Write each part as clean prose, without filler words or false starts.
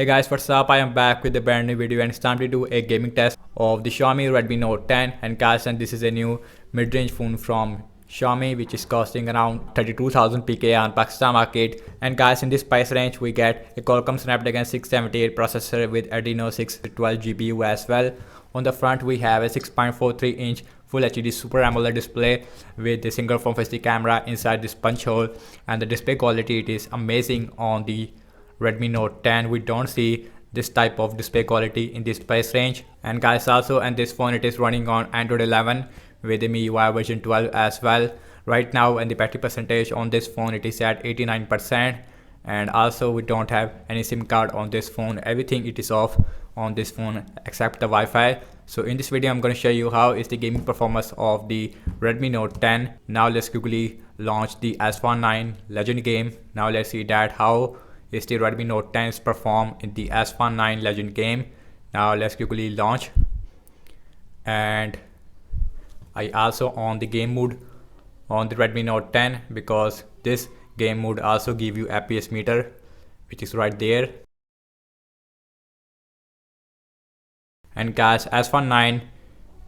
Hey guys, what's up? I am back with a brand new video and it's time to do a gaming test of the Xiaomi Redmi Note 10. And guys, this is a new mid-range phone from Xiaomi which is costing around 32,000 PK on Pakistan market. And guys, in this price range we get a Qualcomm Snapdragon 678 processor with Adreno 612 GPU as well. On the front we have a 6.43 inch Full HD Super AMOLED display with a single front facing camera inside this punch hole, and the display quality it is amazing on the Redmi Note 10. We don't see this type of display quality in this price range. And guys, also, and this phone it is running on Android 11 with the MIUI version 12 as well right now, and the battery percentage on this phone it is at 89%. And also we don't have any SIM card on this phone. Everything it is off on this phone except the Wi-Fi. So in this video I'm going to show you how is the gaming performance of the Redmi Note 10. Now let's quickly launch the S19 Legend Game. Now let's see that how is the Redmi Note 10 perform in the S19 Legend Game. Now let's quickly launch, and I also on the game mode on the Redmi Note 10 because this game mode also give you FPS meter which is right there. And guys, S19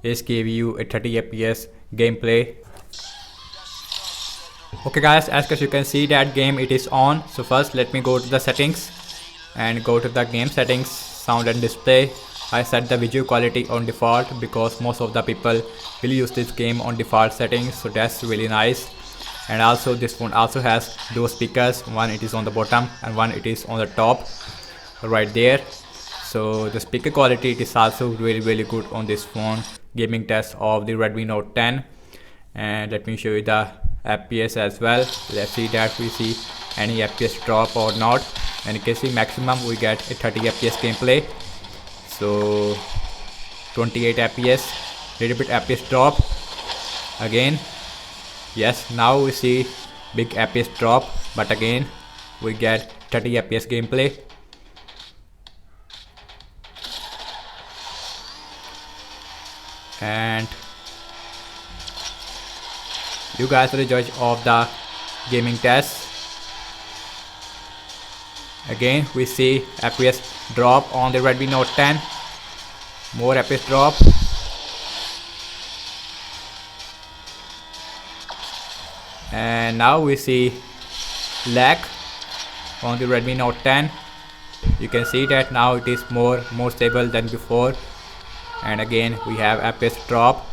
is give you a 30 FPS gameplay. Okay guys, as you can see that game it is on. So first let me go to the settings and go to the game settings, sound and display. I set the video quality on default because most of the people will use this game on default settings, so that's really nice. And also this phone also has dual speakers, one it is on the bottom and one it is on the top right there. So the speaker quality it is also really good on this phone. Gaming test of the Redmi Note 10, and let me show you the FPS as well. Let's see that we see any FPS drop or not. And you can see maximum we get a 30 FPS gameplay, so 28 FPS, little bit FPS drop again. Yes, now we see big FPS drop, but again we get 30 FPS gameplay. And you guys are the judge of the gaming test. Again we see FPS drop on the Redmi Note 10, more FPS drop. And now we see lag on the Redmi Note 10. You can see that now it is more stable than before. And again we have FPS drop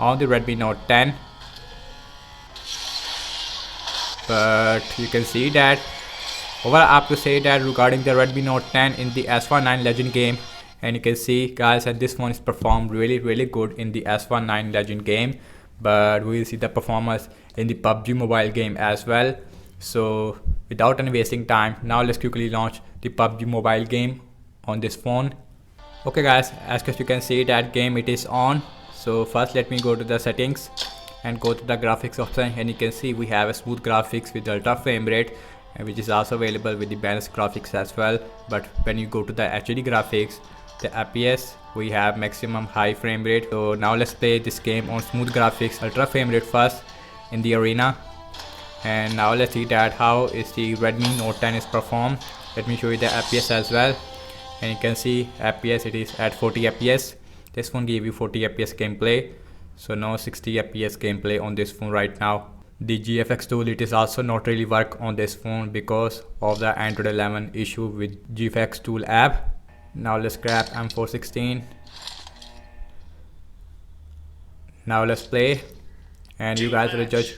on the Redmi Note 10. But you can see that overall I have to say that regarding the Redmi Note 10 in the S19 Legend Game. And you can see guys that this phone is performed really good in the S19 Legend Game, but we will see the performance in the PUBG mobile game as well. So without any wasting time, now let's quickly launch the PUBG mobile game on this phone. Okay guys, as you can see that game it is on. So first let me go to the settings and go to the graphics option, and you can see we have a smooth graphics with ultra frame rate, which is also available with the balanced graphics as well. But when you go to the HD graphics, the FPS we have maximum high frame rate. So now let's play this game on smooth graphics, ultra frame rate first in the arena. And now let's see that how is the Redmi Note 10 is performed. Let me show you the FPS as well. And you can see FPS it is at 40 FPS. This phone gave you 40 FPS gameplay, so no 60 FPS gameplay on this phone right now. The GFX tool it is also not really work on this phone because of the Android 11 issue with GFX tool app. Now let's grab M416. Now let's play, and you guys are the judge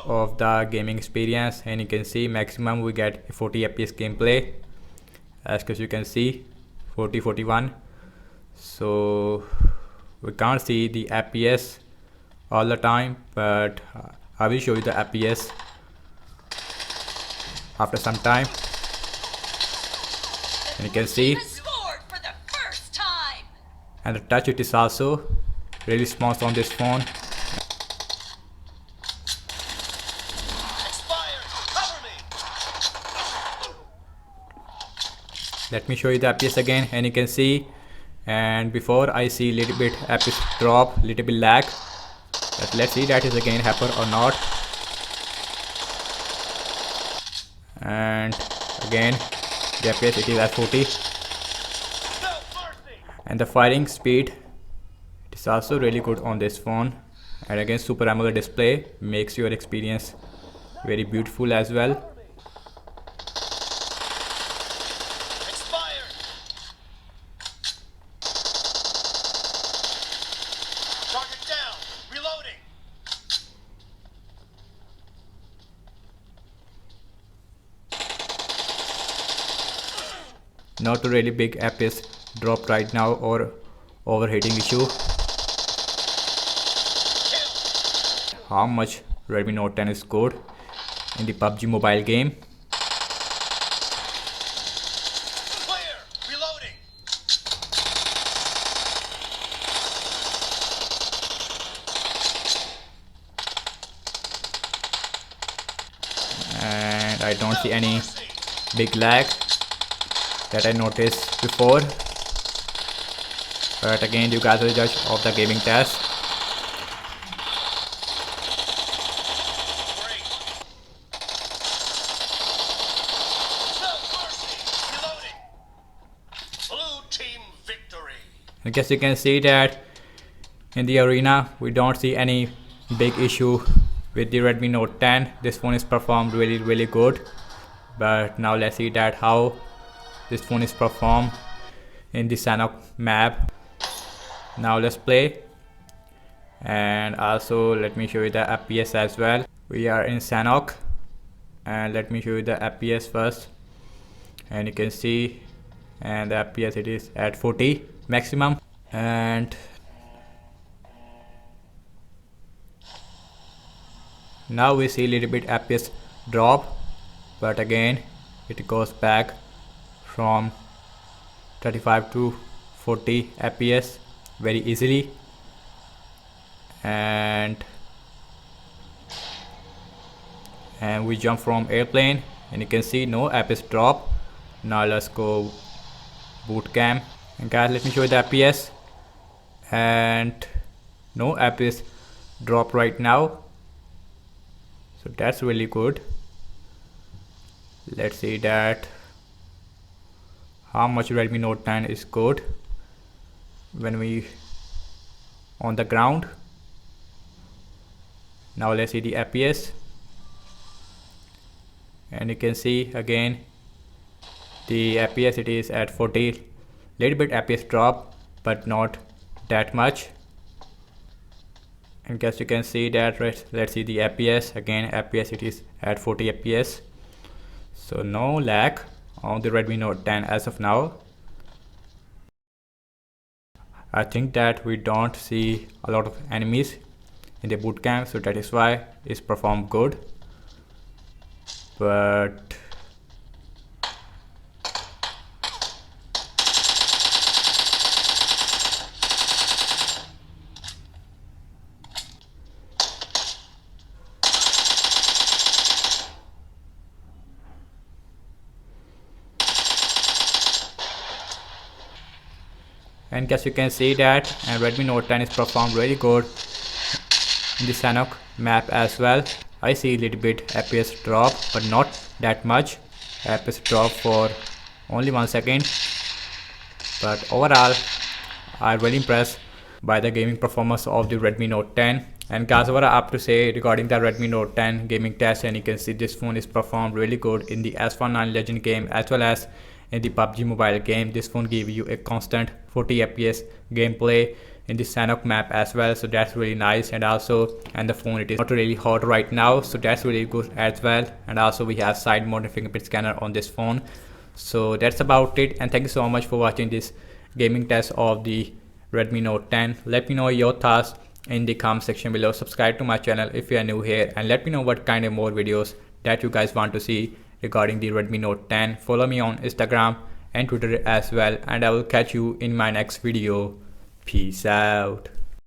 of the gaming experience. And you can see maximum we get a 40 FPS gameplay, as you can see 41. So we can't see the FPS all the time, but I will show you the FPS after some time. And you can see, and the touch it is also really smooth on this phone. Let me show you the FPS again, and you can see, and before I see little bit FPS drop, little bit lag. But let's see that is again happen or not. And again the FPS it is at 40. And the firing speed, it is also really good on this phone. And again, Super AMOLED display makes your experience very beautiful as well. Expired. Target down. Reloading. Not a really big FPS drop right now or overheating issue. How much Redmi Note 10 is good in the PUBG mobile game. Clear. Reloading. And I don't see any big lag that I noticed before. But again, you guys are the judge of the gaming test. Great. No mercy. Reloading. Blue team victory. I guess you can see that in the arena we don't see any big issue with the Redmi Note 10. This phone is performed really good. But now let's see that how this phone is performed in the Sanok map. Now let's play, and also let me show you the FPS as well. We are in Sanok, and let me show you the FPS first, and you can see, and the FPS it is at 40 maximum. And now we see a little bit FPS drop, but again it goes back from 35 to 40 FPS very easily. And we jump from airplane, and you can see no FPS drop. Now let's go boot camp, and guys, let me show you the FPS, and no FPS drop right now, so that's really good. Let's see that how much Redmi Note 10 is good when we on the ground. Now let's see the FPS, and you can see again the FPS it is at 40. Little bit FPS drop, but not that much. And guess you can see that, right? Let's see the FPS again. FPS it is at 40 FPS, so no lag on the Redmi Note 10 as of now. I think that we don't see a lot of enemies in the boot camp, so that is why it's performed good. But and guess you can see that, and Redmi Note 10 is performed really good in the Sanok map as well. I see a little bit FPS drop, but not that much. FPS drop for only 1 second, but overall I'm really impressed by the gaming performance of the Redmi Note 10. And guys, what I have to say regarding the Redmi Note 10 gaming test, and you can see this phone is performed really good in the S19 Legend game as well as in the PUBG mobile game. This phone gives you a constant 40 FPS gameplay in the Sanok map as well, so that's really nice. And also, and the phone it is not really hot right now, so that's really good as well. And also we have side mounted fingerprint scanner on this phone. So that's about it, and thank you so much for watching this gaming test of the Redmi Note 10. Let me know your thoughts in the comment section below. Subscribe to my channel if you are new here, and let me know what kind of more videos that you guys want to see regarding the Redmi Note 10. Follow me on Instagram and Twitter as well, and I will catch you in my next video. Peace out.